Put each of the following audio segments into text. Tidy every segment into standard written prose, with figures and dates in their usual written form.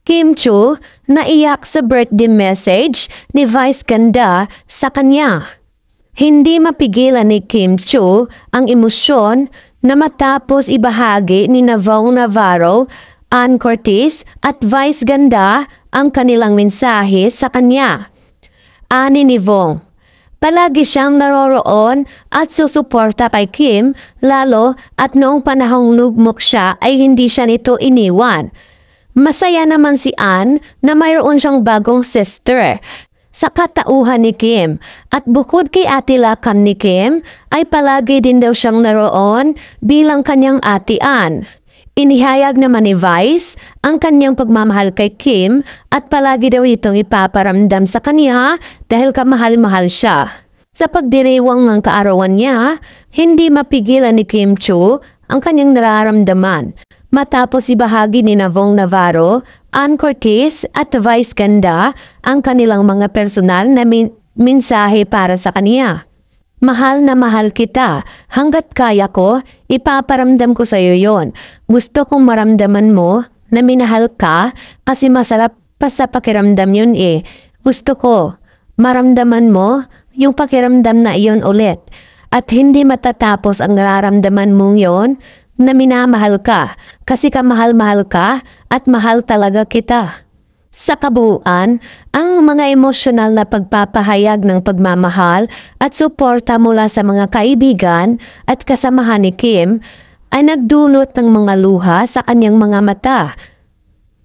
Kim Chiu naiyak sa birthday message ni Vice Ganda sa kanya. Hindi mapigilan ni Kim Chiu ang emosyon na matapos ibahagi ni Vong Navarro, Ann Curtis at Vice Ganda ang kanilang mensahe sa kanya. Ani ni Vong, palagi siyang naroroon at susuporta kay Kim, lalo at noong panahong lugmok siya ay hindi siya nito iniwan. Masaya naman si Ann na mayroon siyang bagong sister sa katauhan ni Kim, at bukod kay ate Lakan ni Kim ay palagi din daw siyang naroon bilang kanyang ate Ann. Inihayag naman ni Vice ang kanyang pagmamahal kay Kim at palagi daw itong ipaparamdam sa kanya dahil kamahal-mahal siya. Sa pagdiriwang ng kaarawan niya, hindi mapigilan ni Kim Chiu ang kanyang nararamdaman. Matapos ibahagi ni Vong Navarro, Ann Curtis at Vice Ganda ang kanilang mga personal na mensahe para sa kanya. Mahal na mahal kita, hanggat kaya ko, ipaparamdam ko sa iyo yon. Gusto kong maramdaman mo na minahal ka kasi masarap pa sa pakiramdam yun eh. Gusto ko maramdaman mo yung pakiramdam na iyon ulit at hindi matatapos ang nararamdaman mong yon na minamahal ka kasi kamahal-mahal ka at mahal talaga kita. Sa kabuuan, ang mga emosyonal na pagpapahayag ng pagmamahal at suporta mula sa mga kaibigan at kasamahan ni Kim ay nagdulot ng mga luha sa kanyang mga mata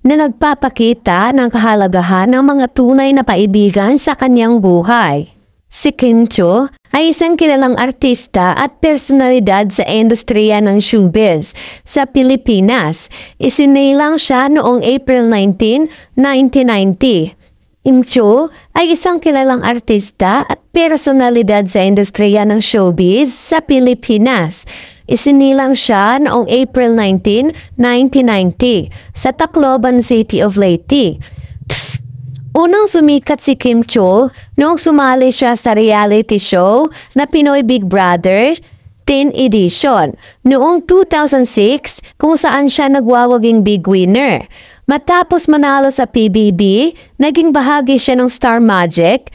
na nagpapakita ng kahalagahan ng mga tunay na kaibigan sa kanyang buhay. Si Kim Chiu ay isang kilalang artista at personalidad sa industriya ng showbiz sa Pilipinas. Isinilang siya noong April 19, 1990. Kim Chiu ay isang kilalang artista at personalidad sa industriya ng showbiz sa Pilipinas. Isinilang siya noong April 19, 1990 sa Tacloban City of Leyte. Unang sumikat si Kim Chiu noong sumali siya sa reality show na Pinoy Big Brother 10 Edition noong 2006 kung saan siya nagwawaging big winner. Matapos manalo sa PBB, naging bahagi siya ng Star Magic,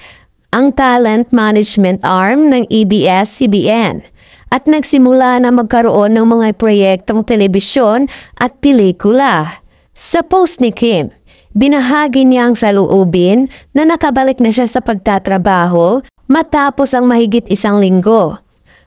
ang talent management arm ng ABS-CBN. At nagsimula na magkaroon ng mga proyektong telebisyon at pelikula. Sa post ni Kim, binahagi niya ang saloobin na nakabalik na siya sa pagtatrabaho matapos ang mahigit 1 linggo.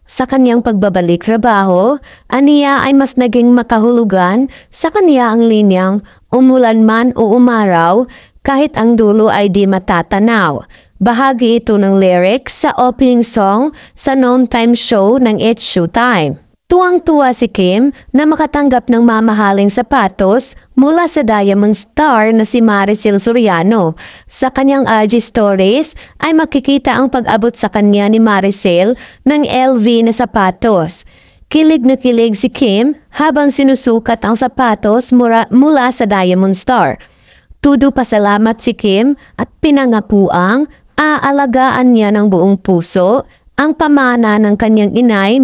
Sa kanyang pagbabalik trabaho, aniya ay mas naging makahulugan sa kanya ang linyang umulan man o umaraw kahit ang dulo ay di matatanaw. Bahagi ito ng lyrics sa opening song sa noontime show ng It's Showtime. Tuwang-tuwa si Kim na makatanggap ng mamahaling sapatos mula sa Diamond Star na si Maricel Soriano. Sa kanyang IG stories ay makikita ang pag-abot sa kanya ni Maricel ng LV na sapatos. Kilig na kilig si Kim habang sinusukat ang sapatos mula sa Diamond Star. Tudo pasalamat si Kim at pinangakuang aalagaan niya ng buong puso ang pamana ng kanyang inay